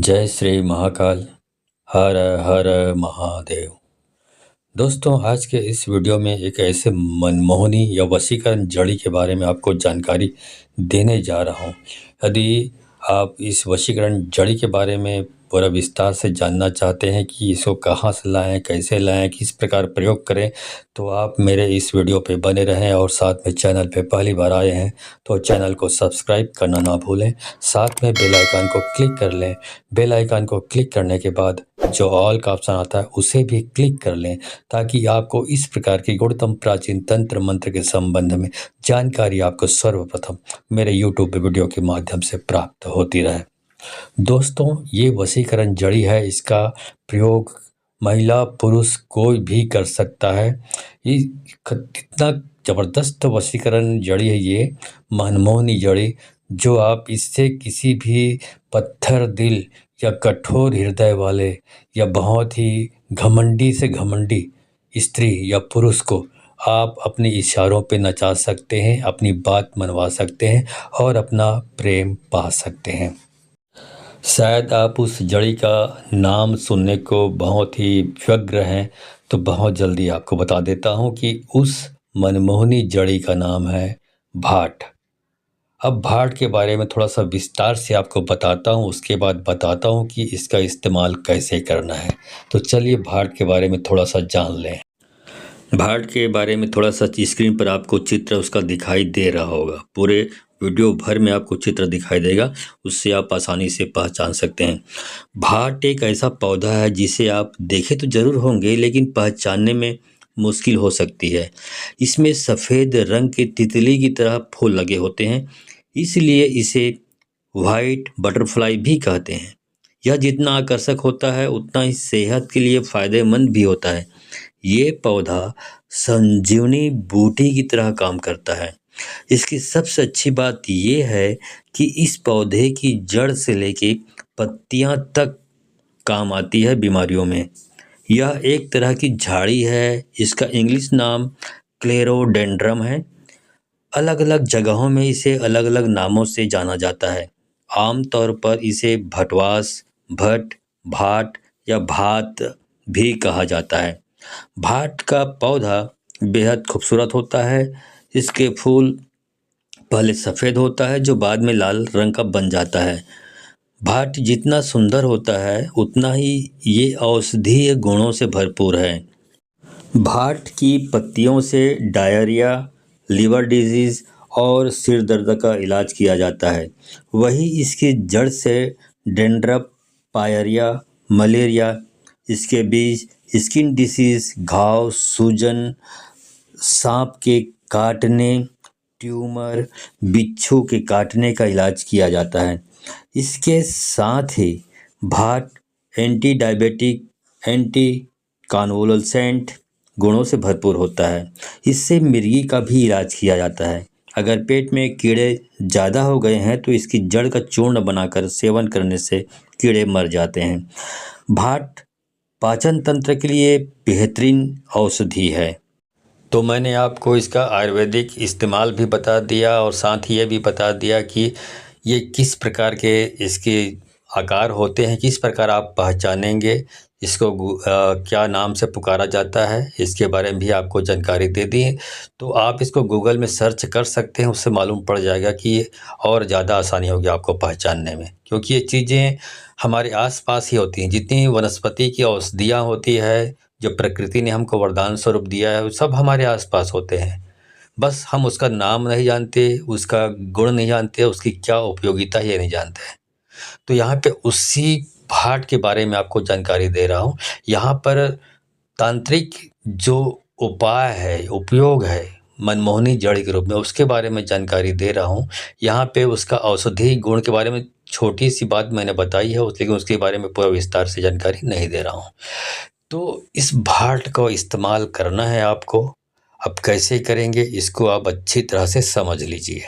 जय श्री महाकाल। हर हर महादेव। दोस्तों, आज के इस वीडियो में एक ऐसे मनमोहनी या वशीकरण जड़ी के बारे में आपको जानकारी देने जा रहा हूँ। यदि आप इस वशीकरण जड़ी के बारे में पूरा विस्तार से जानना चाहते हैं कि इसको कहाँ से लाएं, कैसे लाएं, किस प्रकार प्रयोग करें, तो आप मेरे इस वीडियो पे बने रहें। और साथ में चैनल पे पहली बार आए हैं तो चैनल को सब्सक्राइब करना ना भूलें। साथ में बेल आइकन को क्लिक कर लें। बेल आइकन को क्लिक करने के बाद जो ऑल का ऑप्शन आता है उसे भी क्लिक कर लें, ताकि आपको इस प्रकार की गुणतम प्राचीन तंत्र मंत्र के संबंध में जानकारी आपको सर्वप्रथम मेरे यूट्यूब वीडियो के माध्यम से प्राप्त होती रहे। दोस्तों, ये वशीकरण जड़ी है। इसका प्रयोग महिला पुरुष कोई भी कर सकता है। ये इतना ज़बरदस्त वशीकरण जड़ी है ये, मनमोहनी जड़ी, जो आप इससे किसी भी पत्थर दिल या कठोर हृदय वाले या बहुत ही घमंडी से घमंडी स्त्री या पुरुष को आप अपने इशारों पे नचा सकते हैं, अपनी बात मनवा सकते हैं और अपना प्रेम पा सकते हैं। शायद आप उस जड़ी का नाम सुनने को बहुत ही व्यग्र हैं, तो बहुत जल्दी आपको बता देता हूँ कि उस मनमोहनी जड़ी का नाम है भाट। अब भाट के बारे में थोड़ा सा विस्तार से आपको बताता हूँ, उसके बाद बताता हूँ कि इसका इस्तेमाल कैसे करना है। तो चलिए भाट के बारे में थोड़ा सा जान लें। भाट के बारे में थोड़ा सा स्क्रीन पर आपको चित्र उसका दिखाई दे रहा होगा। पूरे वीडियो भर में आपको चित्र दिखाई देगा, उससे आप आसानी से पहचान सकते हैं। भाट एक ऐसा पौधा है जिसे आप देखे तो जरूर होंगे, लेकिन पहचानने में मुश्किल हो सकती है। इसमें सफ़ेद रंग के तितली की तरह फूल लगे होते हैं, इसलिए इसे वाइट बटरफ्लाई भी कहते हैं। यह जितना आकर्षक होता है उतना ही सेहत के लिए फायदेमंद भी होता है। ये पौधा संजीवनी बूटी की तरह काम करता है। इसकी सबसे अच्छी बात ये है कि इस पौधे की जड़ से लेके पत्तियां तक काम आती है बीमारियों में। यह एक तरह की झाड़ी है। इसका इंग्लिश नाम क्लेरोडेंड्रम है। अलग अलग जगहों में इसे अलग अलग नामों से जाना जाता है। आमतौर पर इसे भटवास, भट, भाट या भात भी कहा जाता है। भाट का पौधा बेहद खूबसूरत होता है। इसके फूल पहले सफ़ेद होता है, जो बाद में लाल रंग का बन जाता है। भाट जितना सुंदर होता है उतना ही ये औषधीय गुणों से भरपूर है। भाट की पत्तियों से डायरिया, लीवर डिजीज़ और सिर दर्द का इलाज किया जाता है। वही इसकी जड़ से डेंड्रप, पायरिया, मलेरिया, इसके बीज स्किन डिसीज़, घाव, सूजन, सांप के काटने, ट्यूमर, बिच्छू के काटने का इलाज किया जाता है। इसके साथ ही भाट एंटी डायबिटिक, एंटी कॉन्वोलेंट गुणों से भरपूर होता है। इससे मिर्गी का भी इलाज किया जाता है। अगर पेट में कीड़े ज़्यादा हो गए हैं तो इसकी जड़ का चूर्ण बनाकर सेवन करने से कीड़े मर जाते हैं। भाट पाचन तंत्र के लिए बेहतरीन औषधि है। तो मैंने आपको इसका आयुर्वेदिक इस्तेमाल भी बता दिया और साथ ही ये भी बता दिया कि ये किस प्रकार के इसके आकार होते हैं, किस प्रकार आप पहचानेंगे इसको, क्या नाम से पुकारा जाता है, इसके बारे में भी आपको जानकारी दे दी है। तो आप इसको गूगल में सर्च कर सकते हैं, उससे मालूम पड़ जाएगा कि और ज़्यादा आसानी होगी आपको पहचानने में, क्योंकि ये चीज़ें हमारे आसपास ही होती हैं। जितनी वनस्पति की औषधियाँ होती है, जो प्रकृति ने हमको वरदान स्वरूप दिया है, वो सब हमारे आसपास होते हैं। बस हम उसका नाम नहीं जानते, उसका गुण नहीं जानते, उसकी क्या उपयोगिता ये नहीं जानते हैं। तो यहाँ पे उसी भाट के बारे में आपको जानकारी दे रहा हूँ। यहाँ पर तांत्रिक जो उपाय है, उपयोग है मनमोहनी जड़ी के रूप में, उसके बारे में जानकारी दे रहा हूँ। यहाँ पे उसका औषधि गुण के बारे में छोटी सी बात मैंने बताई है, लेकिन उसके बारे में पूरा विस्तार से जानकारी नहीं दे रहा हूँ। तो इस भाट को इस्तेमाल करना है आपको। अब कैसे करेंगे इसको आप अच्छी तरह से समझ लीजिए।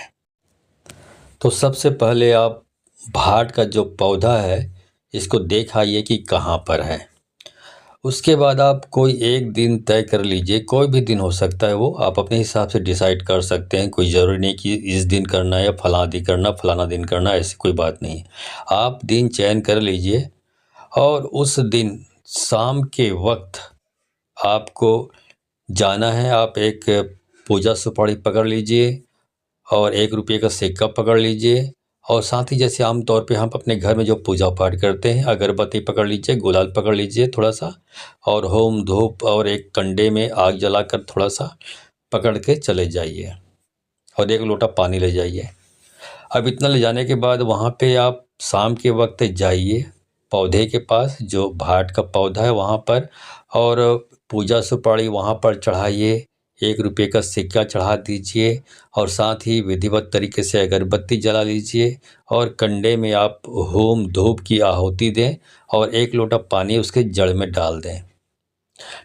तो सबसे पहले आप भाट का जो पौधा है इसको देख आइए कि कहाँ पर है। उसके बाद आप कोई एक दिन तय कर लीजिए, कोई भी दिन हो सकता है वो, आप अपने हिसाब से डिसाइड कर सकते हैं। कोई ज़रूरी नहीं कि इस दिन करना है या फलाना दिन करना, ऐसी कोई बात नहीं है। आप दिन चयन कर लीजिए और उस दिन शाम के वक्त आपको जाना है। आप एक पूजा सुपारी पकड़ लीजिए और ₹1 का सिक्का पकड़ लीजिए और साथ ही जैसे आम तौर पे हम अपने घर में जो पूजा पाठ करते हैं, अगरबत्ती पकड़ लीजिए, गुलाल पकड़ लीजिए थोड़ा-सा और होम धूप और एक कंडे में आग जलाकर थोड़ा-सा पकड़ के चले जाइए और 1 लोटा पानी ले जाइए। अब इतना ले जाने के बाद वहाँ पे आप शाम के वक्त जाइए पौधे के पास, जो भाट का पौधा है वहाँ पर, और पूजा सुपारी वहाँ पर चढ़ाइए, ₹1 का सिक्का चढ़ा दीजिए और साथ ही विधिवत तरीके से अगरबत्ती जला लीजिए और कंडे में आप होम धूप की आहुति दें और 1 लोटा पानी उसके जड़ में डाल दें।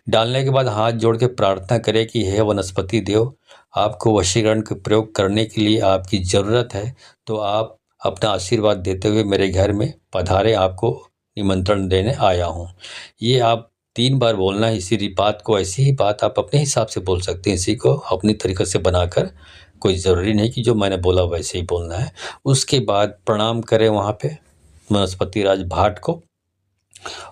डालने के बाद हाथ जोड़ के प्रार्थना करें कि हे वनस्पति देव, आपको वशीकरण का प्रयोग करने के लिए आपकी ज़रूरत है, तो आप अपना आशीर्वाद देते हुए मेरे घर में पधारें, आपको निमंत्रण देने आया हूँ। ये आप 3 बार बोलना है। इसी बात को, ऐसी ही बात आप अपने हिसाब से बोल सकते हैं, इसी को अपनी तरीक़े से बनाकर, कोई ज़रूरी नहीं कि जो मैंने बोला वैसे ही बोलना है। उसके बाद प्रणाम करें वहाँ पे वनस्पति राज भाट को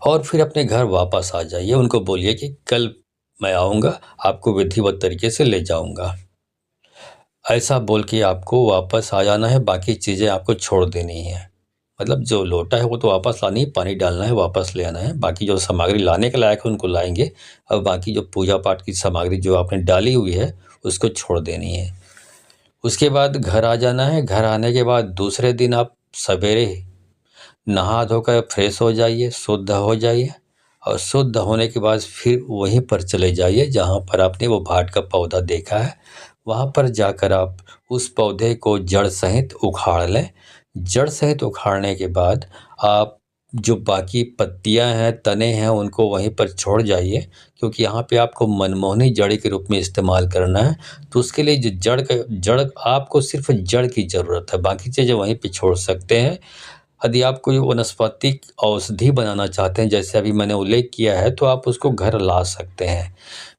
और फिर अपने घर वापस आ जाइए। उनको बोलिए कि कल मैं आऊँगा, आपको विधिवत तरीके से ले जाऊँगा। ऐसा बोल के आपको वापस आ जाना है, बाकी चीज़ें आपको छोड़ देनी है। मतलब जो लोटा है वो तो वापस लानी है, पानी डालना है, वापस ले आना है। बाकी जो सामग्री लाने के लायक है उनको लाएँगे और बाकी जो पूजा पाठ की सामग्री जो आपने डाली हुई है उसको छोड़ देनी है। उसके बाद घर आ जाना है। घर आने के बाद दूसरे दिन आप सवेरे नहा धोकर फ्रेश हो जाइए, शुद्ध हो जाइए और शुद्ध होने के बाद फिर वहीं पर चले जाइए जहाँ पर आपने वो भाट का पौधा देखा है। वहाँ पर जाकर आप उस पौधे को जड़ सहित उखाड़ लें। जड़ सहित उखाड़ने के बाद आप जो बाकी पत्तियाँ हैं, तने हैं, उनको वहीं पर छोड़ जाइए, क्योंकि यहाँ पे आपको मनमोहनी जड़ी के रूप में इस्तेमाल करना है। तो उसके लिए जो जड़ आपको सिर्फ जड़ की ज़रूरत है, बाकी चीज़ें वहीं पे छोड़ सकते हैं। यदि आप कोई वनस्पतिक औषधि बनाना चाहते हैं, जैसे अभी मैंने उल्लेख किया है, तो आप उसको घर ला सकते हैं।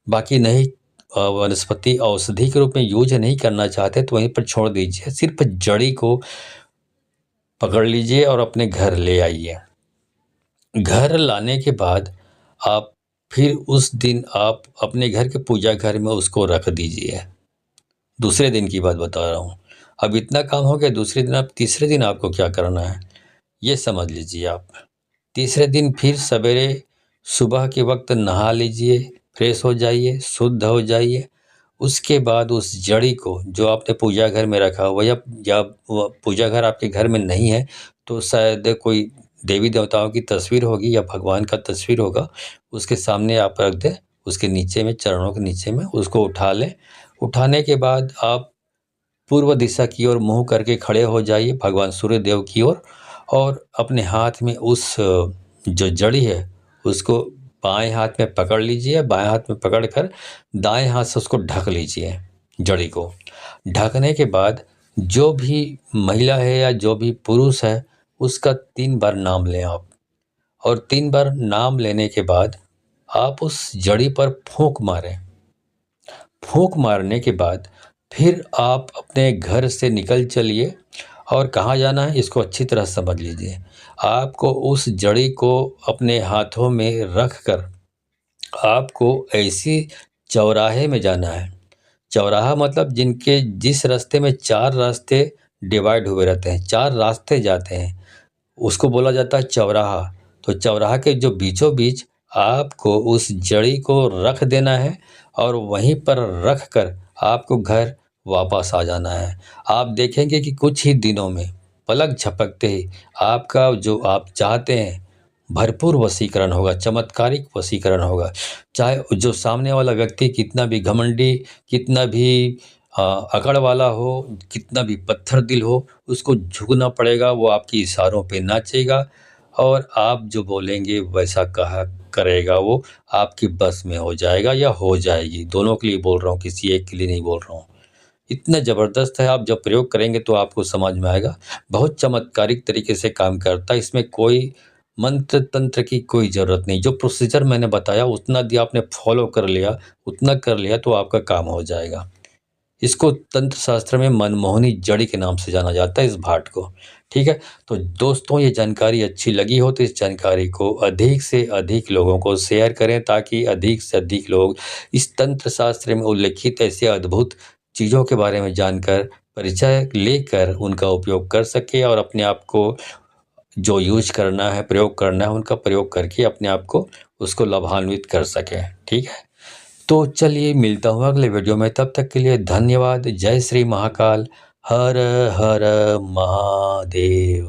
बाकी नहीं, वनस्पति औषधि के रूप में यूज नहीं करना चाहते तो वहीं पर छोड़ दीजिए। सिर्फ जड़ी को पकड़ लीजिए और अपने घर ले आइए। घर लाने के बाद आप फिर उस दिन आप अपने घर के पूजा घर में उसको रख दीजिए। दूसरे दिन की बात बता रहा हूँ। अब इतना काम हो गया, दूसरे दिन आप तीसरे दिन आपको क्या करना है ये समझ लीजिए आप। तीसरे दिन फिर सवेरे सुबह के वक्त नहा लीजिए, फ्रेश हो जाइए, शुद्ध हो जाइए। उसके बाद उस जड़ी को जो आपने पूजा घर में रखा हुआ, या वो पूजा घर आपके घर में नहीं है तो शायद कोई देवी देवताओं की तस्वीर होगी या भगवान का तस्वीर होगा, उसके सामने आप रख दें। उसके नीचे में, चरणों के नीचे में उसको उठा लें। उठाने के बाद आप पूर्व दिशा की ओर मुँह करके खड़े हो जाइए, भगवान सूर्य देव की ओर, और अपने हाथ में उस जो जड़ी है उसको बाएं हाथ में पकड़ लीजिए। बाएं हाथ में पकड़कर दाएं हाथ से उसको ढक लीजिए। जड़ी को ढकने के बाद जो भी महिला है या जो भी पुरुष है उसका 3 बार नाम लें आप, और 3 बार नाम लेने के बाद आप उस जड़ी पर फूंक मारें। फूंक मारने के बाद फिर आप अपने घर से निकल चलिए। और कहाँ जाना है इसको अच्छी तरह समझ लीजिए। आपको उस जड़ी को अपने हाथों में रख कर आपको ऐसी चौराहे में जाना है। चौराहा मतलब जिस रास्ते में 4 रास्ते डिवाइड हुए रहते हैं, 4 रास्ते जाते हैं, उसको बोला जाता है चौराहा। तो चौराहा के जो बीचों बीच आपको उस जड़ी को रख देना है और वहीं पर रख कर आपको घर वापस आ जाना है। आप देखेंगे कि कुछ ही दिनों में, पलक झपकते ही, आपका जो आप चाहते हैं भरपूर वशीकरण होगा, चमत्कारिक वशीकरण होगा। चाहे जो सामने वाला व्यक्ति कितना भी घमंडी, कितना भी अकड़ वाला हो, कितना भी पत्थर दिल हो, उसको झुकना पड़ेगा। वो आपके इशारों पे नाचेगा और आप जो बोलेंगे वैसा कहा करेगा। वो आपकी बस में हो जाएगा या हो जाएगी। दोनों के लिए बोल रहा हूँ, किसी एक के लिए नहीं बोल रहा हूँ। इतना ज़बरदस्त है, आप जब प्रयोग करेंगे तो आपको समझ में आएगा। बहुत चमत्कारिक तरीके से काम करता है। इसमें कोई मंत्र तंत्र की कोई ज़रूरत नहीं। जो प्रोसीजर मैंने बताया उतना यदि आपने फॉलो कर लिया, उतना कर लिया तो आपका काम हो जाएगा। इसको तंत्र शास्त्र में मनमोहनी जड़ी के नाम से जाना जाता है, इस भाट को। ठीक है, तो दोस्तों ये जानकारी अच्छी लगी हो तो इस जानकारी को अधिक से अधिक लोगों को शेयर करें, ताकि अधिक से अधिक लोग इस तंत्र शास्त्र में उल्लिखित ऐसे अद्भुत चीज़ों के बारे में जानकर, परिचय लेकर उनका उपयोग कर सके और अपने आप को जो यूज करना है, प्रयोग करना है, उनका प्रयोग करके अपने आप को उसको लाभान्वित कर सकें। ठीक है, तो चलिए मिलता हूँ अगले वीडियो में, तब तक के लिए धन्यवाद। जय श्री महाकाल। हर हर महादेव।